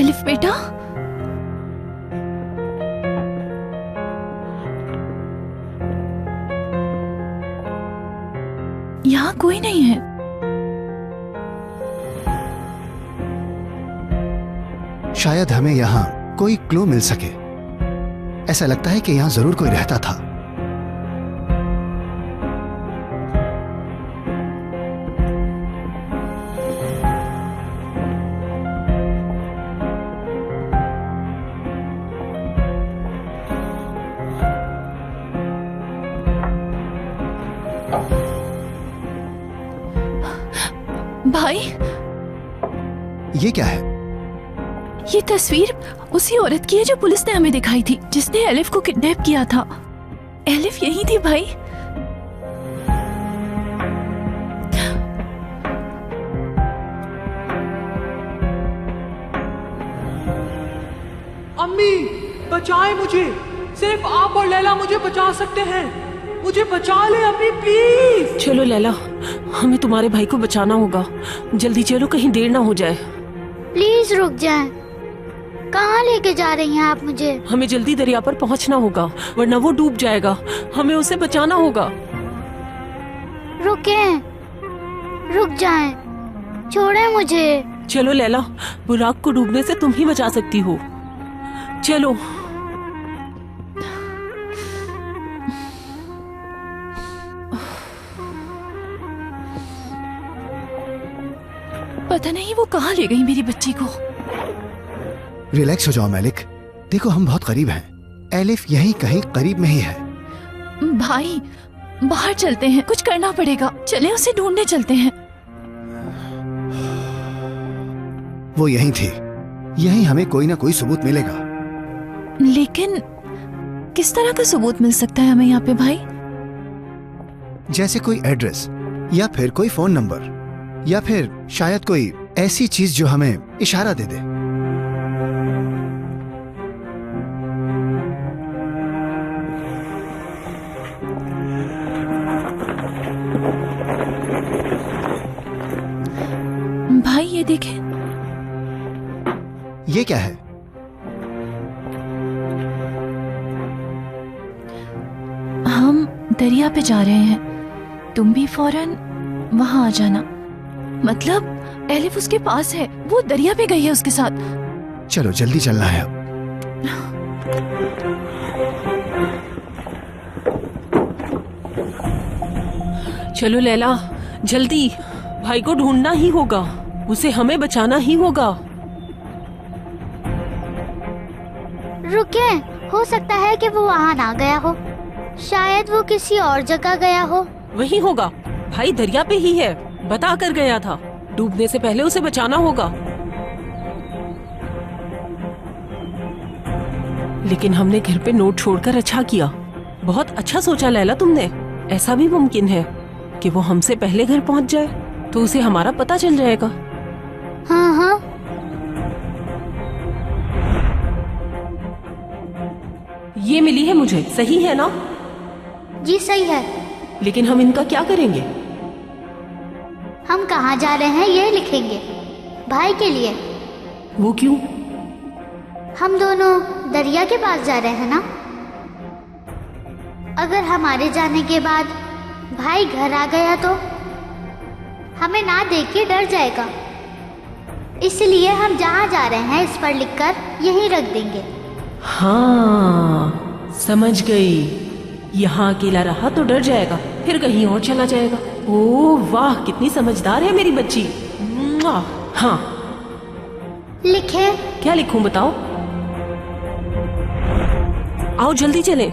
Elif बेटा, यहाँ कोई नहीं है। शायद हमें यहाँ कोई क्लू मिल सके। ऐसा लगता है कि यहाँ जरूर कोई रहता था। भाई, ये क्या है? ये तस्वीर उसी औरत की है जो पुलिस ने हमें दिखाई थी, जिसने एलिफ को किडनैप किया था। एलिफ यही थी भाई। अम्मी बचाएं मुझे, सिर्फ आप और लैला मुझे बचा सकते हैं। मुझे बचा ले अम्मी प्लीज। चलो लैला, हमें तुम्हारे भाई को बचाना होगा। जल्दी चलो, कहीं देर ना हो जाए। प्लीज रुक जाएं। कहाँ लेके जा रही हैं आप मुझे? हमें जल्दी दरिया पर पहुंचना होगा, वरना वो डूब जाएगा। हमें उसे बचाना होगा। रुकें, रुक जाएं, छोड़ें मुझे। चलो लैला, बुराक को डूबने से तुम ही बचा सकती हो। चलो। पता नहीं वो कहाँ ले गई मेरी बच्ची को। रिलैक्स हो जाओ मैलिक, देखो हम बहुत करीब हैं। एलिफ यहीं कहीं करीब में ही है। भाई बाहर चलते हैं, कुछ करना पड़ेगा। चले उसे ढूंढने चलते हैं। वो यहीं थी, यहीं हमें कोई ना कोई सबूत मिलेगा। लेकिन किस तरह का सबूत मिल सकता है हमें यहाँ पे भाई? जैसे कोई एड्रेस, या फिर कोई फोन नंबर, या फिर शायद कोई ऐसी चीज जो हमें इशारा दे दे। भाई ये देखें। ये क्या है? हम दरिया पे जा रहे हैं, तुम भी फौरन वहां आ जाना। मतलब एलिफ उसके पास है, वो दरिया पे गई है उसके साथ। चलो जल्दी चलना है अब। चलो लैला, जल्दी, भाई को ढूंढना ही होगा, उसे हमें बचाना ही होगा। रुकें, हो सकता है कि वो वहाँ ना गया हो। शायद वो किसी और जगह गया हो। वही होगा, भाई दरिया पे ही है, बता कर गया था। डूबने से पहले उसे बचाना होगा। लेकिन हमने घर पे नोट छोड़कर अच्छा किया। बहुत अच्छा सोचा लैला तुमने। ऐसा भी मुमकिन है कि वो हमसे पहले घर पहुंच जाए, तो उसे हमारा पता चल जाएगा। हाँ हाँ, ये मिली है मुझे, सही है ना? जी सही है। लेकिन हम इनका क्या करेंगे? हम कहाँ जा रहे हैं ये लिखेंगे, भाई के लिए। वो क्यों? हम दोनों दरिया के पास जा रहे हैं ना। अगर हमारे जाने के बाद भाई घर आ गया तो हमें ना देख के डर जाएगा। इसलिए हम जहाँ जा रहे हैं इस पर लिखकर यहीं रख देंगे। हाँ, समझ गई। यहाँ अकेला रहा तो डर जाएगा, फिर कहीं और चला जाएगा। ओह वाह, कितनी समझदार है मेरी बच्ची। हाँ, लिखे? क्या लिखूं बताओ? आओ जल्दी चले।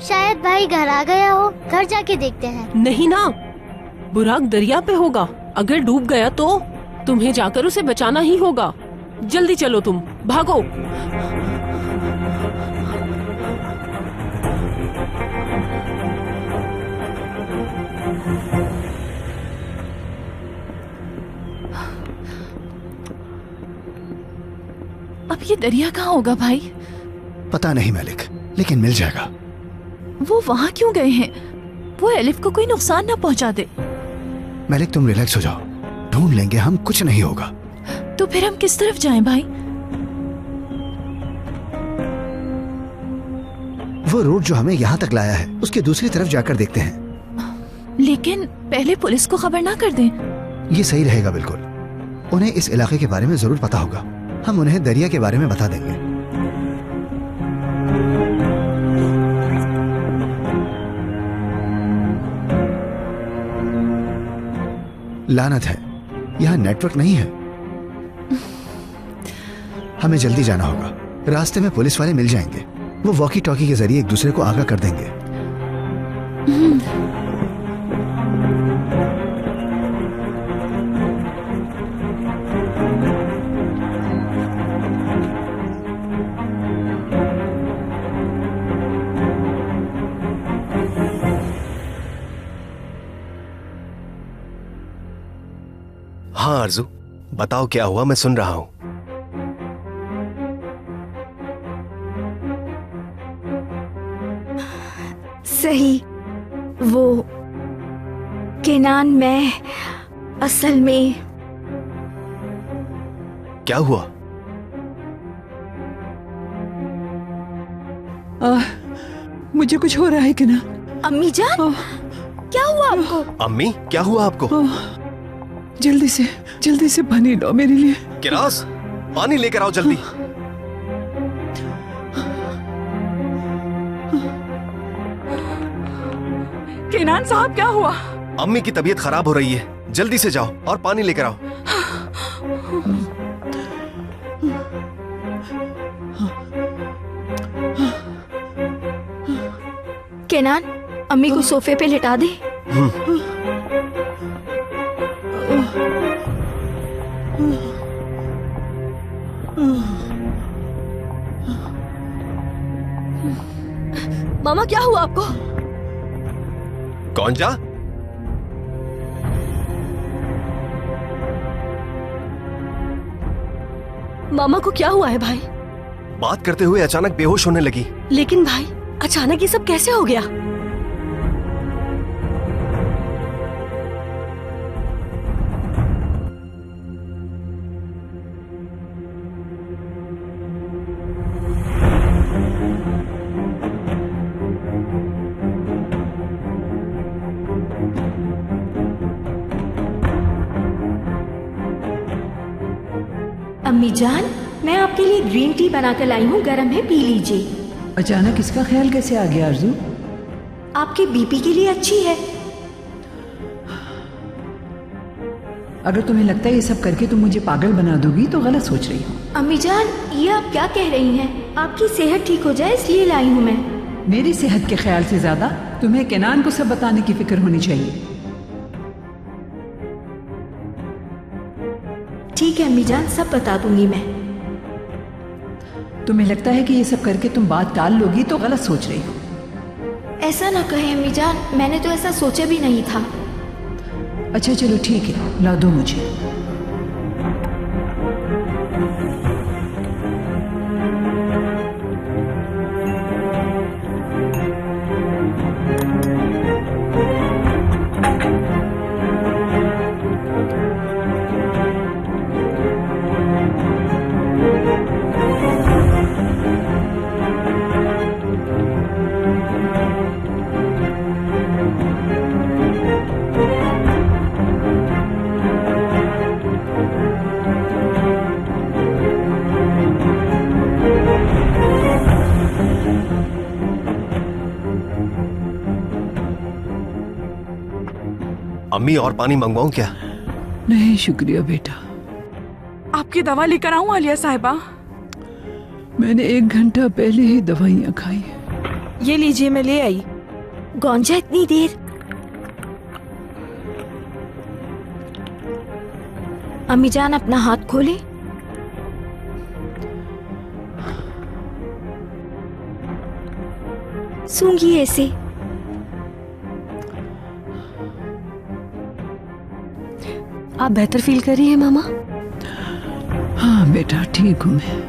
शायद भाई घर आ गया हो, घर जाके देखते हैं। नहीं ना, बुराक दरिया पे होगा। अगर डूब गया तो तुम्हें जाकर उसे बचाना ही होगा। जल्दी चलो, तुम भागो। अब ये दरिया कहाँ होगा भाई? पता नहीं मैलिक, लेकिन मिल जाएगा। वो वहाँ क्यों गए हैं? वो एलिफ को कोई नुकसान ना पहुँचा दे। मैलिक तुम रिलैक्स हो जाओ, ढूंढ लेंगे हम, कुछ नहीं होगा। तो फिर हम किस तरफ जाएं भाई? वो रूट जो हमें यहाँ तक लाया है उसके दूसरी तरफ जाकर देखते हैं। लेकिन पहले पुलिस को खबर ना कर दें। ये सही रहेगा बिल्कुल। उन्हें इस इलाके के बारे में जरूर पता होगा। हम उन्हें दरिया के बारे में बता देंगे। लानत है, यहाँ नेटवर्क नहीं है। हमें जल्दी जाना होगा। रास्ते में पुलिस वाले मिल जाएंगे। वो वॉकी टॉकी के जरिए एक दूसरे को आगाह कर देंगे। हाँ आरजू, बताओ क्या हुआ, मैं सुन रहा हूं। सही, वो केनान, मैं असल में। क्या हुआ? मुझे कुछ हो रहा है कि ना? अम्मी जान, क्या हुआ आपको? अम्मी, क्या हुआ आपको? जल्दी से पानी लो मेरे लिए। किरास, पानी लेकर आओ जल्दी। केनान साहब, क्या हुआ? अम्मी की तबीयत खराब हो रही है, जल्दी से जाओ और पानी लेकर आओ। केनान, अम्मी को सोफे पे लिटा दे। मामा, क्या हुआ आपको? कौन जा? मामा को क्या हुआ है भाई? बात करते हुए अचानक बेहोश होने लगी। लेकिन भाई, अचानक ये सब कैसे हो गया? अम्मी जान, मैं आपके लिए ग्रीन टी बनाकर लाई हूँ, गर्म है, पी लीजिए। अचानक इसका ख्याल कैसे आ गया आरजू? आपके बीपी के लिए अच्छी है। अगर तुम्हें लगता है ये सब करके तुम मुझे पागल बना दोगी तो गलत सोच रही हो। अम्मी जान, ये आप क्या कह रही हैं? आपकी सेहत ठीक हो जाए इसलिए लाई हूँ मैं। मेरी सेहत के ख्याल से ज्यादा तुम्हें केनान को सब बताने की फिक्र होनी चाहिए। ठीक है अम्मी जान, सब बता दूंगी मैं। तुम्हें लगता है कि ये सब करके तुम बात टाल लोगी तो गलत सोच रही हो। ऐसा ना कहे अम्मी जान, मैंने तो ऐसा सोचा भी नहीं था। अच्छा चलो ठीक है, ला दो मुझे। अम्मी, और पानी मंगवाऊं क्या? नहीं शुक्रिया बेटा। आपकी दवा लेकर आऊं आलिया साहिबा? मैंने 1 घंटा पहले ही दवाइयाँ खाई। ये लीजिए, मैं ले आई। गौंजा, इतनी देर? अम्मी जान, अपना हाथ खोले। सूंघिए ऐसे। आप बेहतर फील कर रही हैं मामा? हाँ बेटा, ठीक हूँ मैं।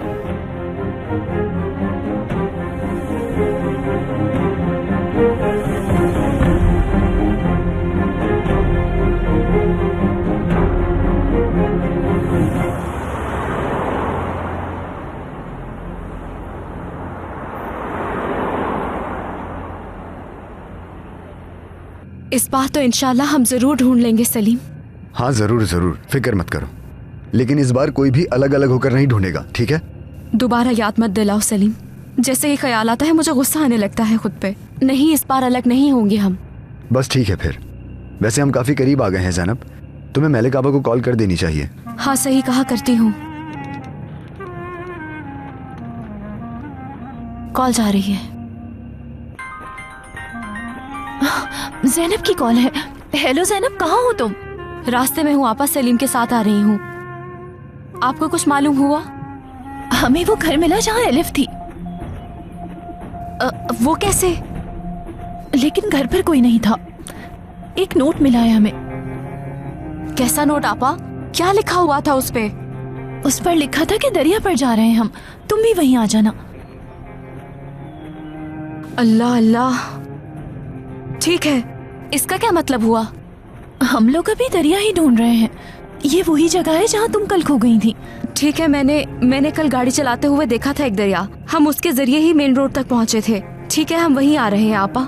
इस बार तो इंशाल्लाह हम जरूर ढूंढ लेंगे सलीम। हाँ जरूर जरूर, फिक्र मत करो। लेकिन इस बार कोई भी अलग अलग होकर नहीं ढूंढेगा, ठीक है? दोबारा याद मत दिलाओ सलीम। जैसे ही ख्याल आता है मुझे गुस्सा आने लगता है खुद पे। नहीं, इस बार अलग नहीं होंगे हम। बस ठीक है फिर। वैसे हम काफी करीब आ गए हैं ज़ैनब, तुम्हें मलिक आबा को कॉल कर देनी चाहिए। हाँ सही कहा, करती हूँ। कॉल जा रही है। ज़ैनब की कॉल है। हेलो ज़ैनब, कहाँ हो तुम? रास्ते में हूँ आपा, सलीम के साथ आ रही हूँ। आपको कुछ मालूम हुआ? हमें वो घर मिला जहाँ एलिफ थी। वो कैसे? लेकिन घर पर कोई नहीं था। एक नोट मिला है हमें। कैसा नोट आपा? क्या लिखा हुआ था उस पे? उस पर लिखा था कि दरिया पर जा रहे हैं हम, तुम भी वहीं आ जाना। अल्लाह अल्लाह, ठीक है। इसका क्या मतलब हुआ? हम लोग अभी दरिया ही ढूंढ रहे हैं। ये वही जगह है जहाँ तुम कल खो गई थी। ठीक है, मैंने कल गाड़ी चलाते हुए देखा था एक दरिया। हम उसके जरिए ही मेन रोड तक पहुँचे थे। ठीक है, हम वहीं आ रहे हैं आपा।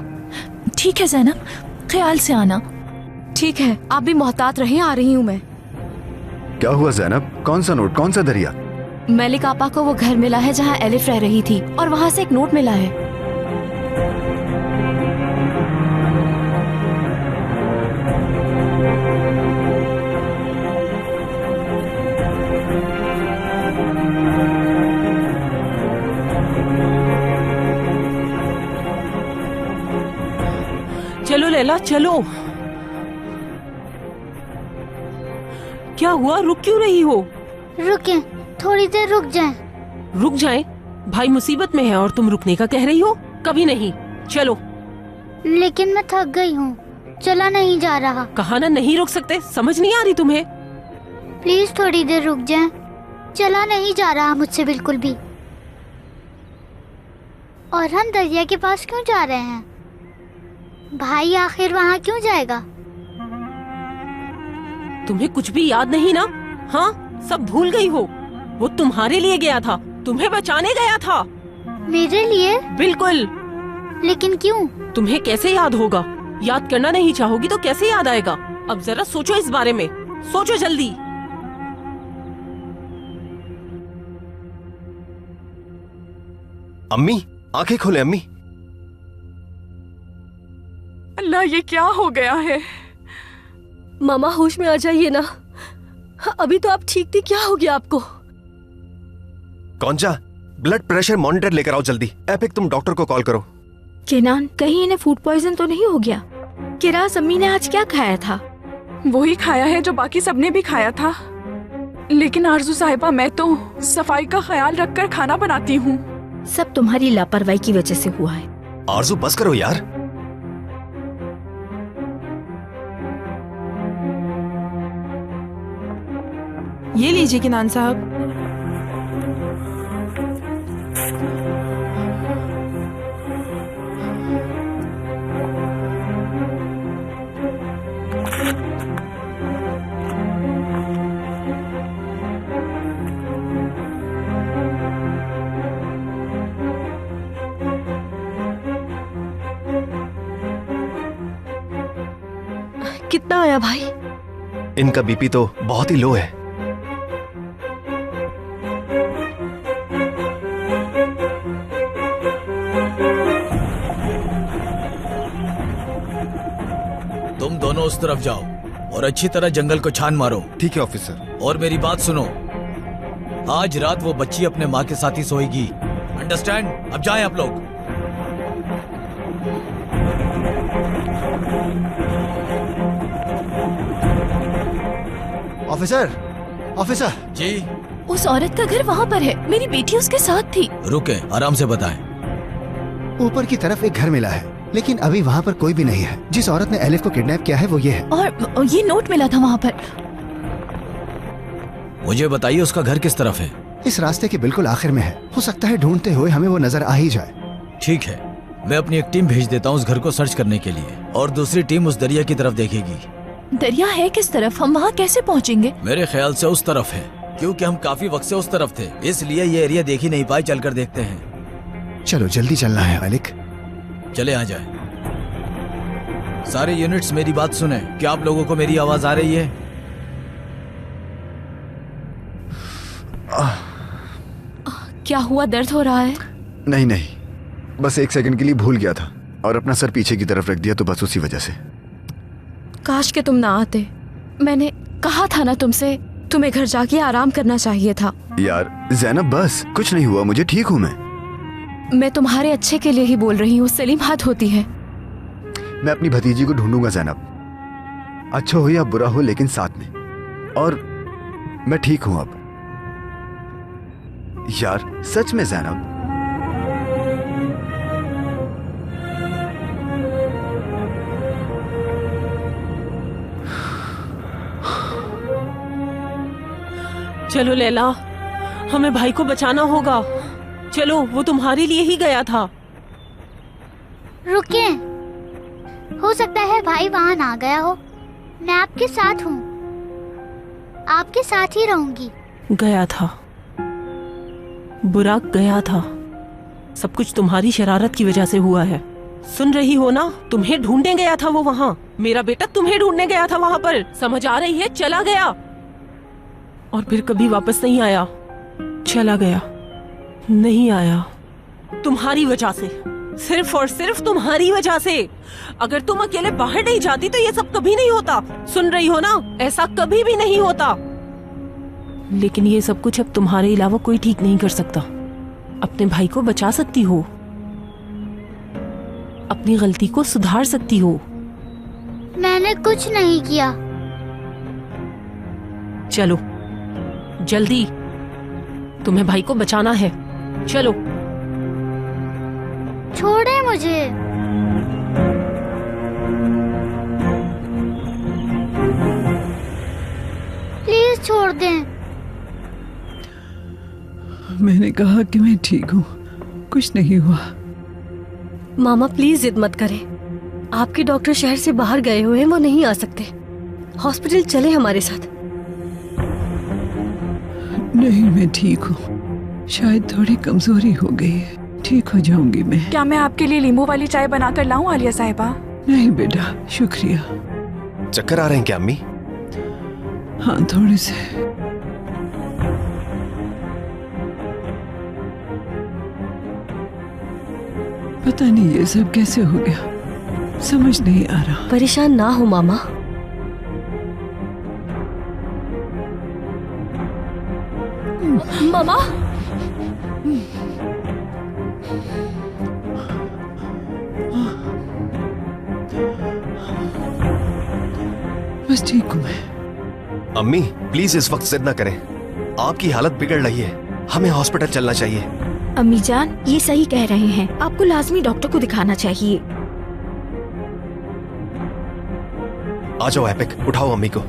ठीक है ज़ैनब, ख्याल से आना। ठीक है, आप भी मोहतात रहें, आ रही हूँ मैं। क्या हुआ ज़ैनब? कौन सा नोट, कौन सा दरिया? मलिक आपा को वो घर मिला है जहाँ एलिफ रह रही थी, और वहाँ से एक नोट मिला है। चलो लैला चलो। क्या हुआ, रुक क्यों रही हो? रुके, थोड़ी देर रुक जाएं। रुक जाएं? भाई मुसीबत में है और तुम रुकने का कह रही हो? कभी नहीं, चलो। लेकिन मैं थक गई हूँ, चला नहीं जा रहा। कहा ना नहीं रुक सकते, समझ नहीं आ रही तुम्हें? प्लीज थोड़ी देर रुक जाएं। चला नहीं जा रहा मुझसे बिल्कुल भी। और हम दरिया के पास क्यों जा रहे हैं? भाई आखिर वहाँ क्यों जाएगा? तुम्हें कुछ भी याद नहीं ना? हाँ, सब भूल गई हो। वो तुम्हारे लिए गया था, तुम्हें बचाने गया था। मेरे लिए? बिल्कुल। लेकिन क्यों? तुम्हें कैसे याद होगा? याद करना नहीं चाहोगी तो कैसे याद आएगा? अब जरा सोचो इस बारे में, सोचो जल्दी। अम्मी, आंखें खोले अम्मी। अल्लाह, ये क्या हो गया है? मामा होश में आ जाइए ना। अभी तो आप ठीक थी, क्या हो गया आपको? कौनजा, ब्लड प्रेशर मॉनिटर लेकर आओ जल्दी। एपिक, तुम डॉक्टर को कॉल करो। केनान, कहीं इन्हें फूड पॉइजन तो नहीं हो गया? किरास, अम्मी ने आज क्या खाया था? वही खाया है जो बाकी सबने भी खाया था। लेकिन आरजू साहिबा, मैं तो सफाई का ख्याल रखकर खाना बनाती हूँ। सब तुम्हारी लापरवाही की वजह से हुआ है। आरजू बस करो यार। ये लीजिए किनान साहब। कितना आया भाई? इनका बीपी तो बहुत ही लो है। तुम दोनों उस तरफ जाओ और अच्छी तरह जंगल को छान मारो। ठीक है ऑफिसर। और मेरी बात सुनो, आज रात वो बच्ची अपने माँ के साथ ही सोएगी, अंडरस्टैंड? अब जाएं आप लोग। ऑफिसर, ऑफिसर जी। उस औरत का घर वहाँ पर है, मेरी बेटी उसके साथ थी। रुके, आराम से बताएं। ऊपर की तरफ एक घर मिला है, लेकिन अभी वहाँ पर कोई भी नहीं है। जिस औरत ने एलिफ को किडनैप किया है वो ये है। और ये नोट मिला था वहाँ पर। मुझे बताइए उसका घर किस तरफ है? इस रास्ते के बिल्कुल आखिर में है। हो सकता है ढूंढते हुए हमें वो नजर आ ही जाए। ठीक है, मैं अपनी एक टीम भेज देता हूँ उस घर को सर्च करने के लिए, और दूसरी टीम उस दरिया की तरफ देखेगी। दरिया है किस तरफ? हम वहाँ कैसे पहुँचेंगे? मेरे ख्याल से उस तरफ है, क्योंकि हम काफी वक्त से उस तरफ थे, इसलिए ये एरिया देख ही नहीं पाए। चलकर देखते हैं। चलो जल्दी चलना है मालिक। चले आ जाए। सारे यूनिट्स मेरी बात सुने। क्या आप लोगों को मेरी आवाज आ रही है? क्या हुआ, दर्द हो रहा है? नहीं नहीं, बस 1 सेकंड के लिए भूल गया था और अपना सर पीछे की तरफ रख दिया, तो बस उसी वजह से। काश के तुम ना आते। मैंने कहा था ना तुमसे, तुम्हें घर जाके आराम करना चाहिए था। यार जैनब, बस कुछ नहीं हुआ, मुझे ठीक हूँ मैं तुम्हारे अच्छे के लिए ही बोल रही हूँ। सलीम हाथ होती है। मैं अपनी भतीजी को ढूंढूंगा जैनब, अच्छा हो या बुरा हो, लेकिन साथ में। और मैं ठीक हूं अब। यार सच में जैनब। चलो लैला, हमें भाई को बचाना होगा। चलो, वो तुम्हारे लिए ही गया था। रुकिए, हो सकता है भाई वहाँ ना गया हो। मैं आपके साथ हूँ, आपके साथ ही रहूंगी। गया था, बुराक गया था। सब कुछ तुम्हारी शरारत की वजह से हुआ है। सुन रही हो ना? तुम्हें ढूंढने गया था वो वहाँ। मेरा बेटा तुम्हें ढूंढने गया था वहाँ पर। समझ आ रही है? चला गया और फिर कभी वापस नहीं आया। चला गया, नहीं आया, तुम्हारी वजह से, सिर्फ और सिर्फ तुम्हारी वजह से। अगर तुम अकेले बाहर नहीं जाती तो ये सब कभी नहीं होता। सुन रही हो ना? ऐसा कभी भी नहीं होता। लेकिन ये सब कुछ अब तुम्हारे अलावा कोई ठीक नहीं कर सकता। अपने भाई को बचा सकती हो, अपनी गलती को सुधार सकती हो। मैंने कुछ नहीं किया। चलो जल्दी, तुम्हें भाई को बचाना है। चलो। छोड़े मुझे। प्लीज छोड़ दें। मैंने कहा कि मैं ठीक हूँ, कुछ नहीं हुआ। मामा प्लीज जिद मत करें। आपके डॉक्टर शहर से बाहर गए हुए हैं, वो नहीं आ सकते। हॉस्पिटल चले हमारे साथ। नहीं, मैं ठीक हूँ। शायद थोड़ी कमजोरी हो गई है, ठीक हो जाऊंगी मैं। क्या मैं आपके लिए नींबू वाली चाय बनाकर लाऊं आलिया साहिबा? नहीं बेटा, शुक्रिया। चक्कर आ रहे हैं क्या अम्मी? हाँ, थोड़े से। पता नहीं ये सब कैसे हो गया, समझ नहीं आ रहा। परेशान ना हो मामा। मामा, बस ठीक हूँ मैं। अम्मी प्लीज इस वक्त जिद ना करें, आपकी हालत बिगड़ रही है, हमें हॉस्पिटल चलना चाहिए। अम्मी जान ये सही कह रहे हैं, आपको लाजमी डॉक्टर को दिखाना चाहिए। आ जाओ एपिक, उठाओ अम्मी को।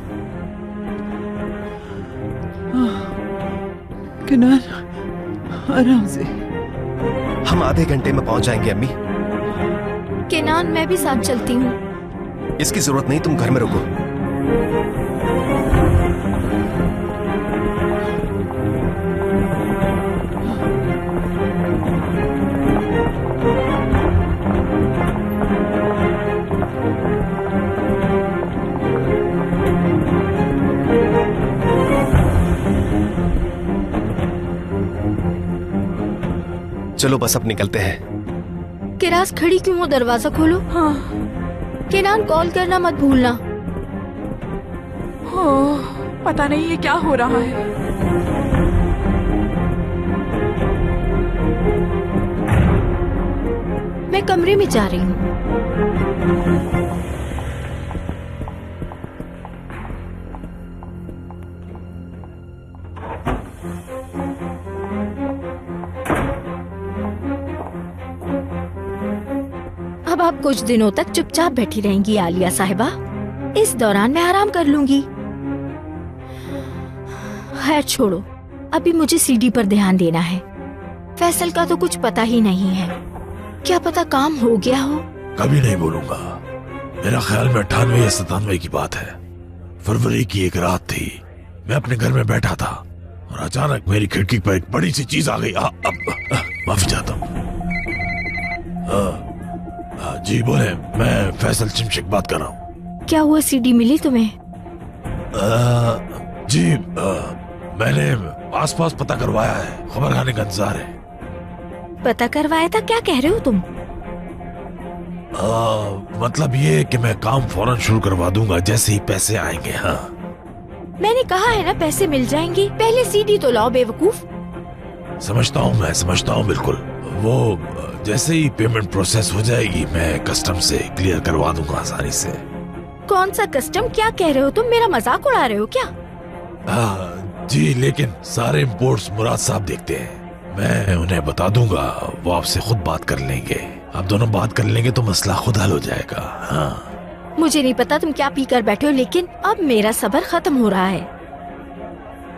किनार, आराम से। हम आधे घंटे में पहुंच जाएंगे अम्मी। केनान, मैं भी साथ चलती हूँ। इसकी जरूरत नहीं, तुम घर में रुको। चलो बस अब निकलते हैं। किरास खड़ी क्यों हो? दरवाजा खोलो। हाँ। केनान कॉल करना मत भूलना। पता नहीं ये क्या हो रहा है। मैं कमरे में जा रही हूँ। अब आप कुछ दिनों तक चुपचाप बैठी रहेंगी आलिया साहिबा। इस दौरान मैं आराम कर लूंगी। खैर छोड़ो, अभी मुझे सीडी पर ध्यान देना है। फैसल का तो कुछ पता ही नहीं है, क्या पता काम हो गया हो। कभी नहीं बोलूंगा। मेरा ख्याल में 98 या 97 की बात है। फरवरी की एक रात थी, मैं अपने घर में बैठा था और अचानक मेरी खिड़की पर एक बड़ी सी चीज आ गई। माफी चाहता हूँ। जी बोले, मैं फैसल चिमशिक बात कर रहा हूँ। क्या हुआ, सीडी मिली तुम्हें? जी मैंने आसपास पता करवाया है, खबर खाने का इंतजार है। पता करवाया था? क्या कह रहे हो तुम? मतलब ये कि मैं काम फौरन शुरू करवा दूंगा जैसे ही पैसे आएंगे। हाँ मैंने कहा है ना पैसे मिल जाएंगे, पहले सीडी तो लाओ बेवकूफ। समझता हूँ, मैं समझता हूँ बिल्कुल। वो जैसे ही पेमेंट प्रोसेस हो जाएगी मैं कस्टम से क्लियर करवा दूंगा आसानी से। कौन सा कस्टम? क्या कह रहे हो तुम? मेरा मजाक उड़ा रहे हो क्या? जी लेकिन सारे इम्पोर्ट्स मुराद साहब देखते हैं, मैं उन्हें बता दूंगा, वो आपसे खुद बात कर लेंगे। आप दोनों बात कर लेंगे तो मसला खुद हल हो जाएगा। हाँ मुझे नहीं पता तुम क्या पी कर बैठे हो, लेकिन अब मेरा सब्र खत्म हो रहा है।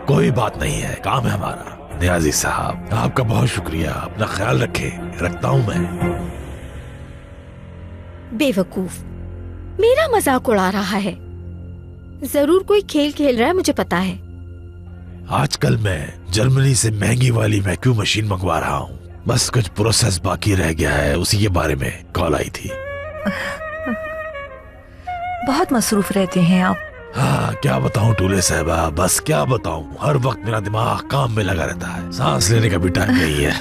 कोई बात नहीं है, काम है हमारा। नियाजी साहब आपका बहुत शुक्रिया, अपना ख्याल रखें। रखता हूँ मैं। बेवकूफ, मेरा मजाक उड़ा रहा है। जरूर कोई खेल खेल रहा है, मुझे पता है। आजकल मैं जर्मनी से महंगी वाली वैक्यूम मशीन मंगवा रहा हूँ, बस कुछ प्रोसेस बाकी रह गया है, उसी के बारे में कॉल आई थी। बहुत मसरूफ रहते हैं आप। हाँ क्या बताऊँ टूले साहबा, बस क्या बताऊँ, हर वक्त मेरा दिमाग काम में लगा रहता है, सांस लेने का भी टाइम नहीं है।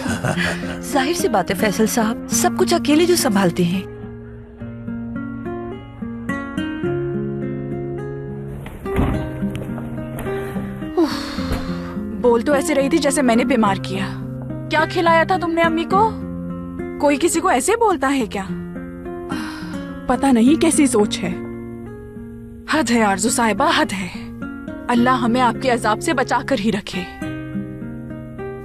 जाहिर सी बात है फैसल साहब, सब कुछ अकेले जो संभालते हैं। बोल तो ऐसे रही थी जैसे मैंने बीमार किया। क्या खिलाया था तुमने अम्मी को? कोई किसी को ऐसे बोलता है क्या? पता नहीं कैसी सोच है। हद है आरज़ू साहिबा, हद है। अल्लाह हमें आपके अजाब से बचा कर ही रखे।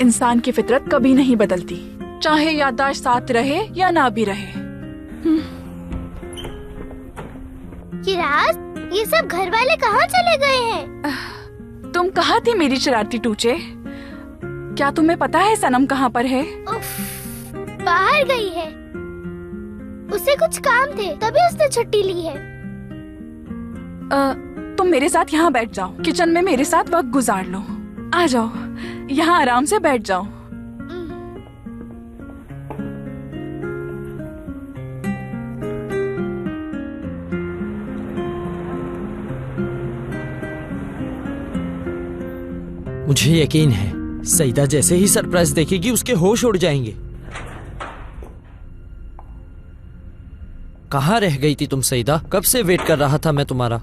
इंसान की फितरत कभी नहीं बदलती, चाहे याददाश्त साथ रहे या ना भी रहे। किरास, ये सब घर वाले कहाँ चले गए हैं? तुम कहाँ थी मेरी शरारती टूचे? क्या तुम्हें पता है सनम कहाँ पर है? बाहर गई है, उसे कुछ काम थे तभी उसने छुट्टी ली है। तुम मेरे साथ यहाँ बैठ जाओ, किचन में मेरे साथ वक्त गुजार लो। आ जाओ, यहाँ आराम से बैठ जाओ। मुझे यकीन है सईदा जैसे ही सरप्राइज देखेगी उसके होश उड़ जाएंगे। कहाँ रह गई थी तुम सईदा? कब से वेट कर रहा था मैं तुम्हारा।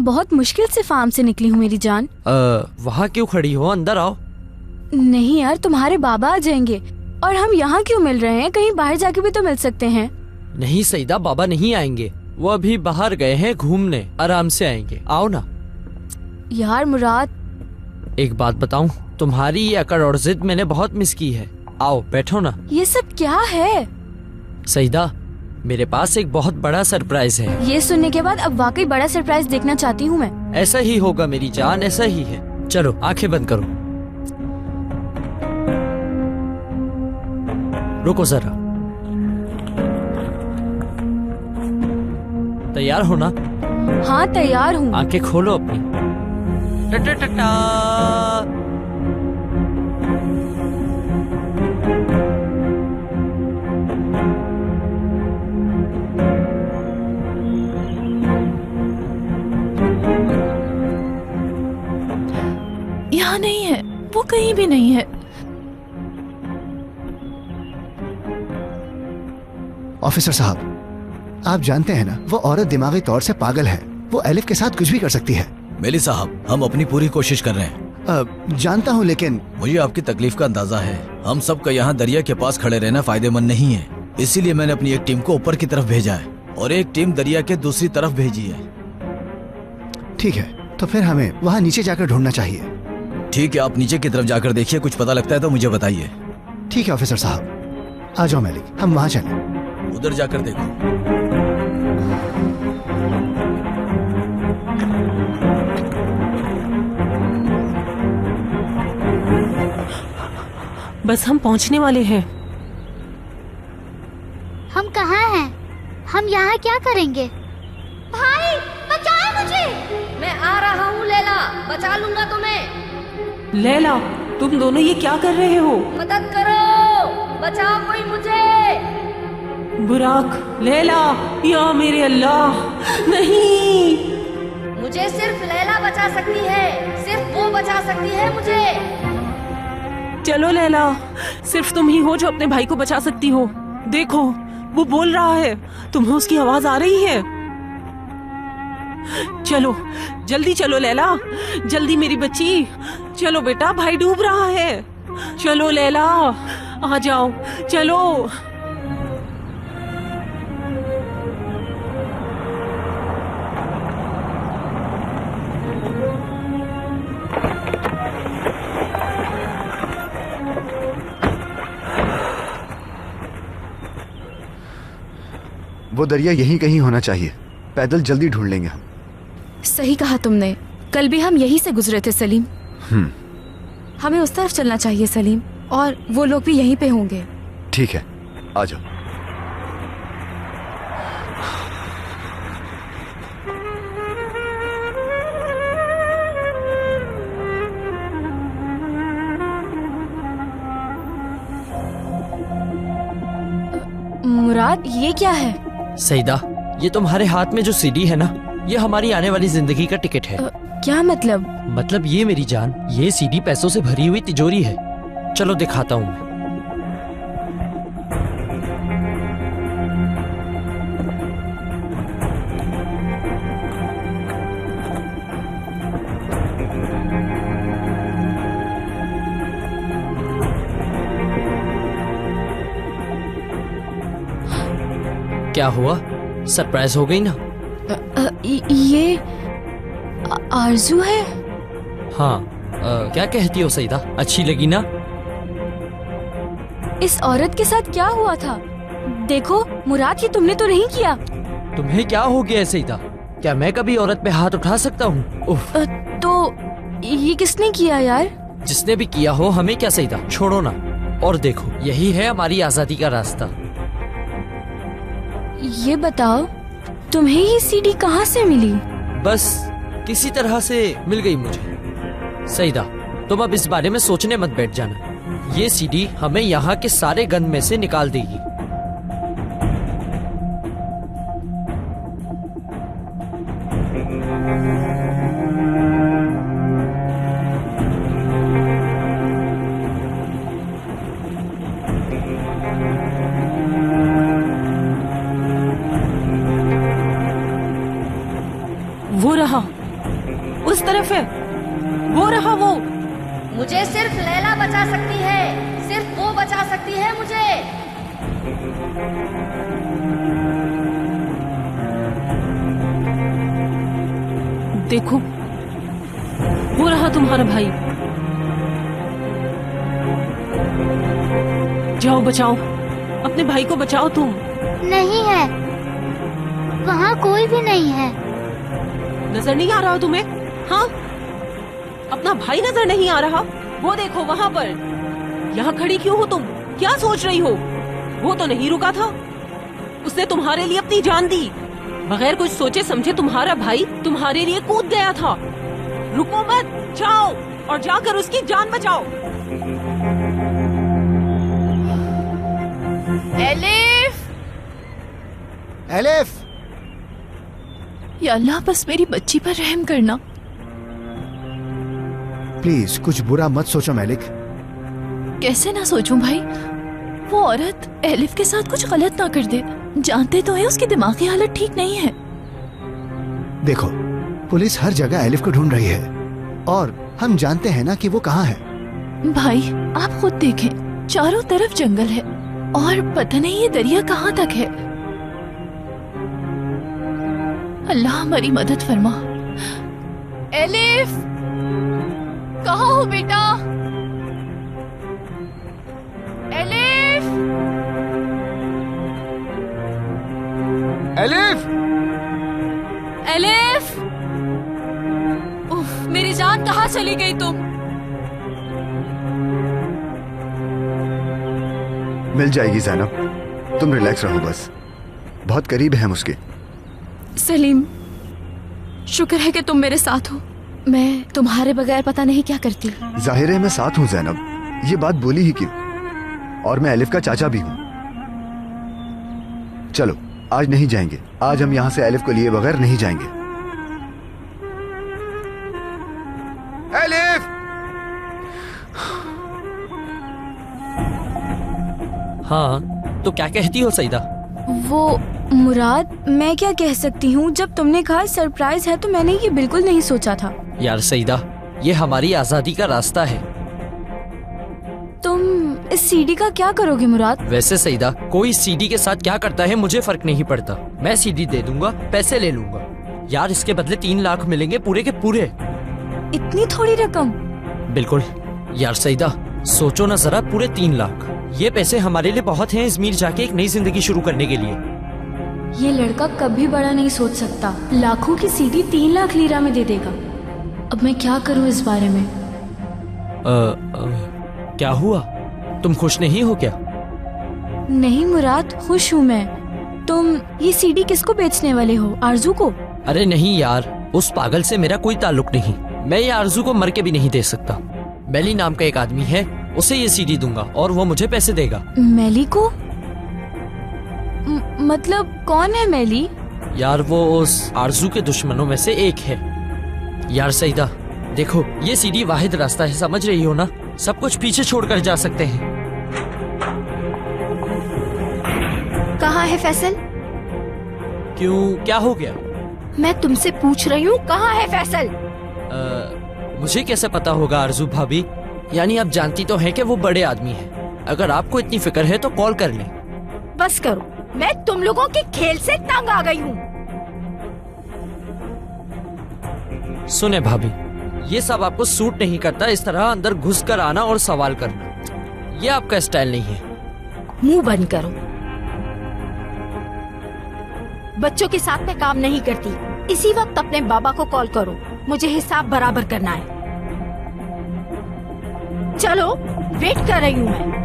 बहुत मुश्किल से फार्म से निकली हूँ मेरी जान। वहाँ क्यों खड़ी हो? अंदर आओ। नहीं यार, तुम्हारे बाबा आ जाएंगे और हम यहाँ क्यों मिल रहे हैं? कहीं बाहर जाके भी तो मिल सकते हैं। नहीं सईदा, बाबा नहीं आएंगे, वो अभी बाहर गए हैं घूमने, आराम से आएंगे। आओ ना। यार मुराद, एक बात बताऊं, तुम्हारी ये अकड़ और जिद मैंने बहुत मिस की है। आओ बैठो ना। ये सब क्या है? सईदा, मेरे पास एक बहुत बड़ा सरप्राइज है। ये सुनने के बाद अब वाकई बड़ा सरप्राइज देखना चाहती हूँ मैं। ऐसा ही होगा मेरी जान, ऐसा ही है। चलो आंखें बंद करो। रुको जरा। तैयार हो ना? हाँ तैयार हूँ। आंखें खोलो अपनी। टा यहाँ नहीं है, वो कहीं भी नहीं है। ऑफिसर साहब, आप जानते हैं ना वो औरत दिमागी तौर से पागल है, वो एलिफ के साथ कुछ भी कर सकती है। मेली साहब, हम अपनी पूरी कोशिश कर रहे हैं। जानता हूँ, लेकिन मुझे आपकी तकलीफ का अंदाजा है। हम सब का यहाँ दरिया के पास खड़े रहना फायदेमंद नहीं है, इसीलिए मैंने अपनी एक टीम को ऊपर की तरफ भेजा है और एक टीम दरिया के दूसरी तरफ भेजी है। ठीक है, तो फिर हमें वहाँ नीचे जाकर ढूंढना चाहिए। ठीक है, आप नीचे की तरफ जाकर देखिए, कुछ पता लगता है तो मुझे बताइए। ठीक है ऑफिसर साहब, आ जाओ मलिक, हम वहाँ चलें। उधर जाकर देखो। बस हम पहुंचने वाले हैं। हम कहाँ हैं? हम यहाँ क्या करेंगे? भाई बचाओ मुझे! मैं आ रहा हूँ लैला, बचा लूंगा तुम्हें। लैला, तुम दोनों ये क्या कर रहे हो? मदद करो, बचाओ कोई मुझे। बुराक, लैला, या मेरे अल्लाह, नहीं। मुझे सिर्फ लैला बचा सकती है, सिर्फ वो बचा सकती है मुझे। चलो लैला, सिर्फ तुम ही हो जो अपने भाई को बचा सकती हो। देखो वो बोल रहा है, तुम्हें उसकी आवाज आ रही है। चलो जल्दी चलो लैला, जल्दी मेरी बच्ची, चलो बेटा, भाई डूब रहा है। चलो लैला, आ जाओ, चलो। वो दरिया यहीं कहीं होना चाहिए, पैदल जल्दी ढूंढ लेंगे हम। सही कहा तुमने, कल भी हम यहीं से गुजरे थे सलीम। हमें उस तरफ चलना चाहिए सलीम, और वो लोग भी यहीं पे होंगे। ठीक है, आ जाओ। मुराद, ये क्या है? सईदा, ये तुम्हारे हाथ में जो सीडी है ना, ये हमारी आने वाली जिंदगी का टिकट है। क्या मतलब? मतलब ये मेरी जान, ये सीडी पैसों से भरी हुई तिजोरी है। चलो दिखाता हूँ। क्या हुआ, सरप्राइज हो गई ना? ये आरजू है। हाँ, क्या कहती हो सईदा, अच्छी लगी ना? इस औरत के साथ क्या हुआ था? देखो मुराद, ये तुमने तो नहीं किया। तुम्हें क्या हो गया है सईदा? क्या मैं कभी औरत पे हाथ उठा सकता हूँ? तो ये किसने किया यार? जिसने भी किया हो, हमें क्या सईदा, छोड़ो ना। और देखो, यही है हमारी आजादी का रास्ता। ये बताओ, तुम्हें ये सीडी कहाँ से मिली? बस किसी तरह से मिल गई मुझे। सईदा, तुम अब इस बारे में सोचने मत बैठ जाना। ये सीडी हमें यहाँ के सारे गंद में से निकाल देगी। वो रहा, उस तरफ है, वो रहा वो। मुझे सिर्फ लैला बचा सकती है, सिर्फ वो बचा सकती है मुझे। देखो, वो रहा तुम्हारा भाई। जाओ बचाओ, अपने भाई को बचाओ तुम। नहीं है, वहाँ कोई भी नहीं है। नजर नहीं आ रहा तुम्हें? हाँ, अपना भाई नजर नहीं आ रहा? वो देखो वहाँ पर। यहाँ खड़ी क्यों हो तुम? क्या सोच रही हो? वो तो नहीं रुका था, उसने तुम्हारे लिए अपनी जान दी। बगैर कुछ सोचे समझे तुम्हारा भाई तुम्हारे लिए कूद गया था। रुको मत, जाओ और जाकर उसकी जान बचाओ। एलिफ! एलिफ! या अल्लाह, बस मेरी बच्ची पर रहम करना। प्लीज कुछ बुरा मत सोचो मैलिक। कैसे ना सोचूं भाई? वो औरत एलिफ के साथ कुछ गलत ना कर दे। जानते तो है उसकी दिमागी हालत ठीक नहीं है। देखो, पुलिस हर जगह एलिफ को ढूंढ रही है और हम जानते हैं ना कि वो कहाँ है। भाई आप खुद देखें, चारों तरफ जंगल है और पता नहीं ये दरिया कहाँ तक है। अल्लाह हमारी मदद फरमा। एलिफ, कहाँ हो बेटा? एलिफ! एलिफ! एलिफ! उफ, मेरी जान, कहाँ चली गई तुम? मिल जाएगी ज़ैनब, तुम रिलैक्स रहो बस। बहुत करीब है हम उसके। सलीम, शुक्र है कि तुम मेरे साथ हो। मैं तुम्हारे बगैर पता नहीं क्या करती। जाहिर है मैं साथ हूँ ज़ैनब, ये बात बोली ही क्यों। और मैं एलिफ का चाचा भी हूँ। चलो आज नहीं जाएंगे, आज हम यहाँ से एलिफ को लिए बगैर नहीं जाएंगे। एलिफ! हाँ तो क्या कहती हो सईदा? वो मुराद, मैं क्या कह सकती हूँ, जब तुमने कहा सरप्राइज है तो मैंने ये बिल्कुल नहीं सोचा था। यार सईदा, ये हमारी आजादी का रास्ता है। तुम इस सीडी का क्या करोगे मुराद? वैसे सईदा, कोई सीडी के साथ क्या करता है मुझे फर्क नहीं पड़ता। मैं सीडी दे दूंगा, पैसे ले लूंगा। यार इसके बदले 3 लाख मिलेंगे पूरे के पूरे। इतनी थोड़ी रकम? बिल्कुल यार सईदा, सोचो ना जरा, पूरे 3 लाख। ये पैसे हमारे लिए बहुत हैं इजमीर जाके एक नई जिंदगी शुरू करने के लिए। ये लड़का कभी बड़ा नहीं सोच सकता। लाखों की सीडी 3 लाख लीरा में दे देगा। अब मैं क्या करूं इस बारे में? क्या हुआ, तुम खुश नहीं हो क्या? नहीं मुराद, खुश हूँ मैं। तुम ये सीडी किसको बेचने वाले हो? आरजू को? अरे नहीं यार, उस पागल से मेरा कोई ताल्लुक नहीं। मैं ये आरजू को मर के भी नहीं दे सकता। मैली नाम का एक आदमी है, उसे ये सीडी दूंगा और वो मुझे पैसे देगा। मैली को? मतलब कौन है मैली? यार वो उस आरजू के दुश्मनों में से एक है। यार सईदा देखो, ये सीडी वाहिद रास्ता है, समझ रही हो ना? सब कुछ पीछे छोड़कर जा सकते हैं। कहाँ है फैसल? क्यों, क्या हो गया? मैं तुमसे पूछ रही हूँ, कहाँ है फैसल? मुझे कैसे पता होगा आरजू भाभी? यानी आप जानती तो हैं कि वो बड़े आदमी हैं। अगर आपको इतनी फिक्र है तो कॉल कर लें। बस करो, मैं तुम लोगों के खेल से तंग आ गई हूँ। सुने भाभी, ये सब आपको सूट नहीं करता। इस तरह अंदर घुस कर आना और सवाल करना, ये आपका स्टाइल नहीं है। मुंह बंद करो। बच्चों के साथ में काम नहीं करती। इसी वक्त अपने बाबा को कॉल करो, मुझे हिसाब बराबर करना है। चलो, वेट कर रही हूँ मैं।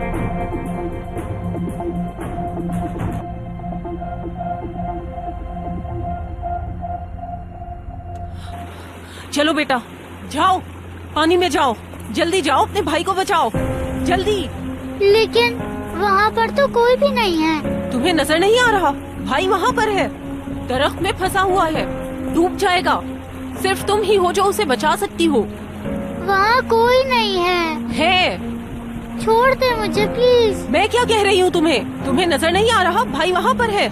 चलो बेटा, जाओ, पानी में जाओ, जल्दी जाओ, अपने भाई को बचाओ, जल्दी। लेकिन वहाँ पर तो कोई भी नहीं है। तुम्हें नजर नहीं आ रहा? भाई वहाँ पर है, दरख्त में फंसा हुआ है, डूब जाएगा। सिर्फ तुम ही हो जो उसे बचा सकती हो। वहाँ कोई नहीं है। है। छोड़ दे मुझे प्लीज। मैं क्या कह रही हूँ तुम्हें? तुम्हें नजर नहीं आ रहा? भाई वहाँ पर है,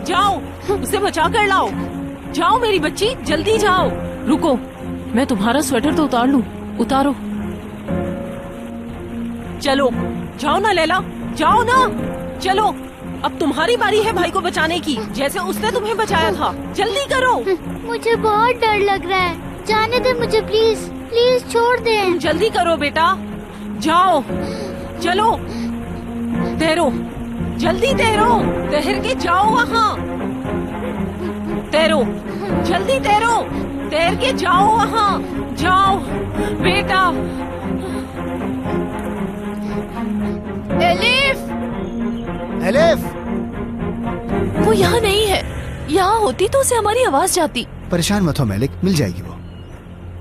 जाओ, उसे बचा कर लाओ। जाओ मेरी बच्ची, जल्दी जाओ। रुको, मैं तुम्हारा स्वेटर तो उतार लूं। उतारो। चलो, जाओ ना लैला, जाओ ना। चलो, अब तुम्हारी बारी है भाई को बचाने की, जैसे उसने तुम्हें बचाया था। जल्दी करो। मुझे बहुत डर लग रहा है, जाने दे मुझे प्लीज, प्लीज छोड़ दे। जल्दी करो बेटा, जाओ, चलो, तैरो, जल्दी तैरो, तैर के जाओ वहाँ। तैरो, जल्दी तैरो, तैर के जाओ वहाँ, जाओ बेटा। एलिफ! एलिफ! वो यहाँ नहीं है। यहाँ होती तो उसे हमारी आवाज जाती। परेशान मत हो मेलिक, मिल जाएगी वो।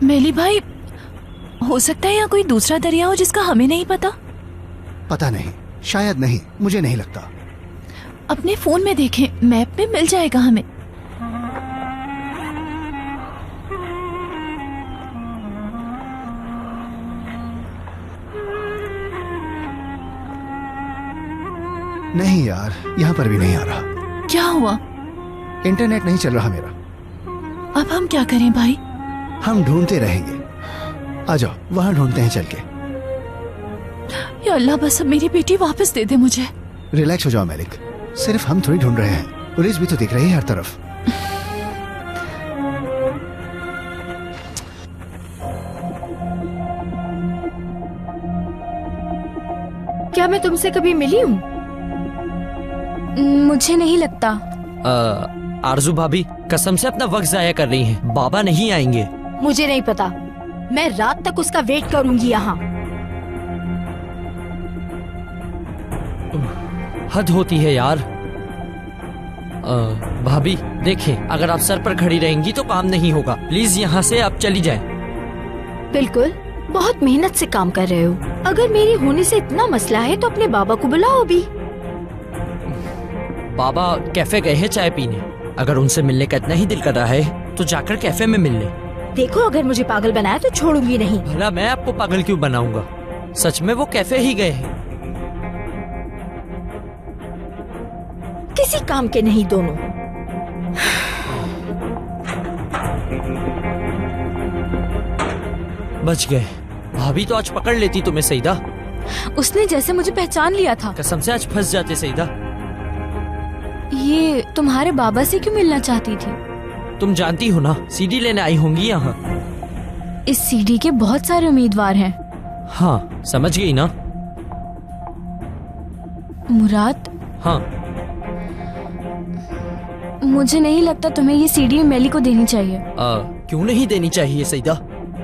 मेली भाई, हो सकता है यहाँ कोई दूसरा दरिया हो जिसका हमें नहीं पता। पता नहीं, शायद नहीं, मुझे नहीं लगता। अपने फोन में देखें, मैप में मिल जाएगा हमें। नहीं यार, यहाँ पर भी नहीं आ रहा। क्या हुआ? इंटरनेट नहीं चल रहा मेरा। अब हम क्या करें भाई? हम ढूंढते रहेंगे। आ जाओ, वहाँ ढूंढते हैं चल के। या अल्लाह, बस अब मेरी बेटी वापस दे दे मुझे। रिलैक्स हो जाओ मेलिक, सिर्फ हम थोड़ी ढूंढ रहे हैं, पुलिस भी तो दिख रही है हर तरफ। क्या मैं तुमसे कभी मिली हूँ? मुझे नहीं लगता। आरजू भाभी कसम से अपना वक्त जाया कर रही हैं। बाबा नहीं आएंगे। मुझे नहीं पता, मैं रात तक उसका वेट करूंगी यहाँ। हद होती है यार। भाभी देखें, अगर आप सर पर खड़ी रहेंगी तो काम नहीं होगा। प्लीज यहाँ से आप चली जाएं। बिल्कुल, बहुत मेहनत से काम कर रहे हो। अगर मेरी होने से इतना मसला है तो अपने बाबा को बुलाओ भी। बाबा कैफे गए हैं चाय पीने। अगर उनसे मिलने का इतना ही दिल कर रहा है तो जाकर कैफे में मिल ले। देखो, अगर मुझे पागल बनाया तो छोड़ूंगी नहीं। भला मैं आपको पागल क्यों बनाऊंगा? सच में वो कैफे ही गए हैं। किसी काम के नहीं दोनों। बच गए। भाभी तो आज पकड़ लेती तुम्हें सईदा। उसने जैसे मुझे पहचान लिया था। कसम से आज फंस जाते सईदा। ये तुम्हारे बाबा से क्यों मिलना चाहती थी? तुम जानती हो ना, सीडी लेने आई होंगी यहाँ। इस सीडी के बहुत सारे उम्मीदवार हैं। हाँ, समझ गई ना। मुराद, हाँ, मुझे नहीं लगता तुम्हें ये सीडी मेली को देनी चाहिए। क्यों नहीं देनी चाहिए सईदा?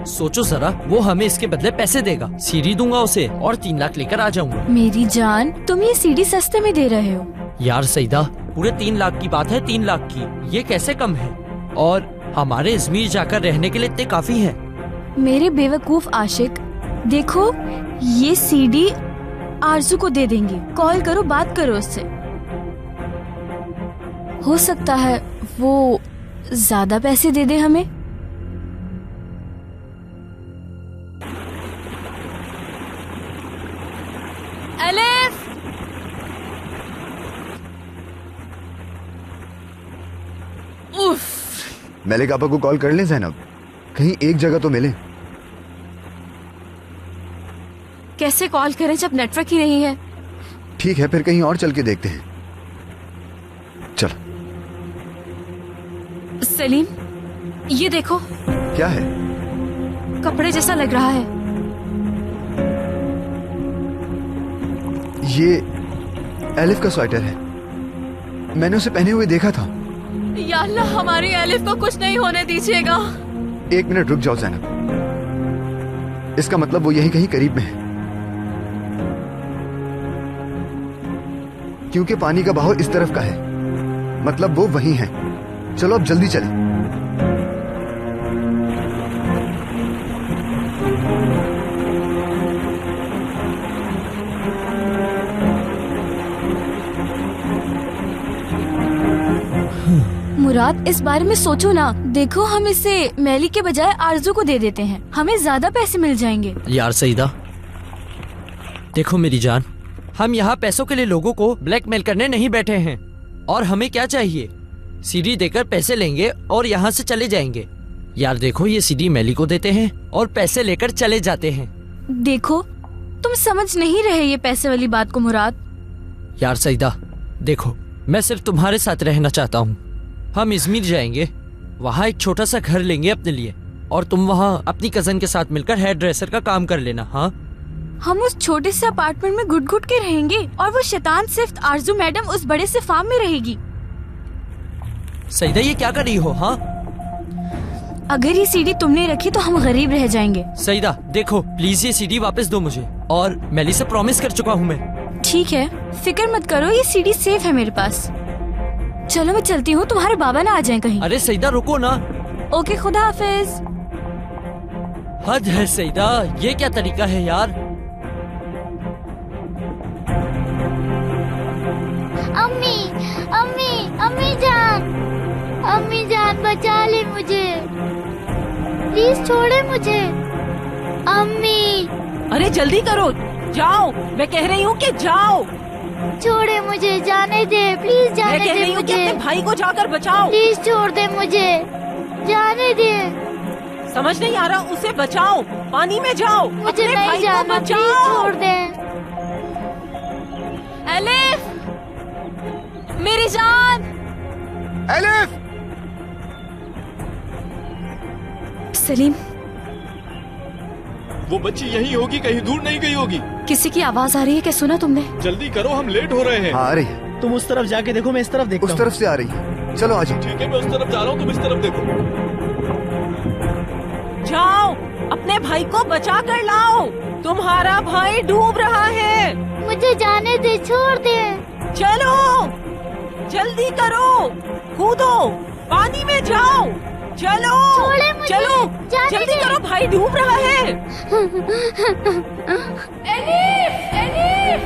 सोचो जरा, वो हमें इसके बदले पैसे देगा। सीडी दूंगा उसे और 3 लाख लेकर आ जाऊंगा। मेरी जान, तुम ये सीडी सस्ते में दे रहे हो। यार सईदा, पूरे 3 लाख की बात है। 3 लाख की ये कैसे कम है? और हमारे अजमेर जाकर रहने के लिए इतने काफी है। मेरे बेवकूफ आशिक, देखो ये सीडी आरजू को दे देंगे। कॉल करो, बात करो उससे। हो सकता है वो ज्यादा पैसे दे दे हमें। एलिफ, मलिक आपा को कॉल कर लें ज़ैनब, कहीं एक जगह तो मिले। कैसे कॉल करें जब नेटवर्क ही नहीं है? ठीक है, फिर कहीं और चल के देखते हैं। चल। सलीम, ये देखो। क्या है? कपड़े जैसा लग रहा है। ये एलिफ का स्वेटर है। मैंने उसे पहने हुए देखा था। या अल्लाह, हमारी एलिफ को कुछ नहीं होने दीजिएगा। 1 मिनट रुक जाओ ज़ैनब, इसका मतलब वो यहीं कहीं करीब में है, क्योंकि पानी का बहाव इस तरफ का है, मतलब वो वहीं है। चलो अब जल्दी चलें। मुराद, इस बारे में सोचो ना। देखो, हम इसे मैली के बजाय आरजू को दे देते हैं, हमें ज्यादा पैसे मिल जाएंगे। यार सईदा, देखो मेरी जान, हम यहाँ पैसों के लिए लोगों को ब्लैकमेल करने नहीं बैठे हैं। और हमें क्या चाहिए? सीडी देकर पैसे लेंगे और यहाँ से चले जाएंगे। यार देखो, ये सीडी मैली को देते हैं और पैसे लेकर चले जाते हैं। देखो, तुम समझ नहीं रहे ये पैसे वाली बात को मुराद। यार सईदा, देखो, मैं सिर्फ तुम्हारे साथ रहना चाहता हूँ। हम इजमीर जाएंगे, वहाँ एक छोटा सा घर लेंगे अपने लिए, और तुम वहाँ अपनी कजन के साथ मिलकर हेयर ड्रेसर का काम कर लेना। हाँ, हम उस छोटे से अपार्टमेंट में घुट-घुट के रहेंगे और वो शैतान सिर्फ आरजू मैडम उस बड़े से फार्म में रहेगी। सईदा, ये क्या कर रही हो? हाँ, अगर ये सीडी तुमने रखी तो हम गरीब रह जाएंगे। सईदा देखो, प्लीज ये सीडी वापस दो मुझे, और मैली से प्रॉमिस कर चुका हूँ मैं। ठीक है, फिक्र मत करो, ये सीडी सेफ है मेरे पास। चलो मैं चलती हूँ, तुम्हारे बाबा ना आ जाएं कहीं। अरे सईदा रुको ना। ओके, खुदा हाफिज। हद है सईदा, ये क्या तरीका है यार? अम्मी, अम्मी, अम्मी जान बचा ले मुझे, प्लीज छोड़े मुझे। अम्मी, अरे जल्दी करो, जाओ, मैं कह रही हूँ कि जाओ। छोड़े मुझे, जाने दे, प्लीज जाने दे मुझे। मैं कह रही हूँ कि अपने भाई को जाकर बचाओ। प्लीज छोड़ दे मुझे, जाने दे। समझ नहीं आ रहा, उसे बचाओ, पानी में जाओ, मुझे अपने नहीं भाई जाना, को बचाओ। प्लीज छोड़ दे। एलिफ, मेरी जान। एलिफ! सलीम, वो बच्ची यहीं होगी, कहीं दूर नहीं गई होगी। किसी की आवाज आ रही है, क्या सुना तुमने? जल्दी करो, हम लेट हो रहे हैं। हाँ, आ रही है। तुम उस तरफ जाके देखो, मैं इस तरफ देखता हूँ। उस तरफ से आ रही है, चलो आ जाओ। ठीक है, मैं उस तरफ जा रहा हूँ, तुम इस तरफ देखो। जाओ, अपने भाई को बचा कर लाओ, तुम्हारा भाई डूब रहा है। मुझे जाने दे, छोड़ दे। चलो, जल्दी करो, कूदो, पानी में जाओ, चलो, छोड़े मुझे, चलो, जल्दी करो, भाई डूब रहा है। Elif, elif,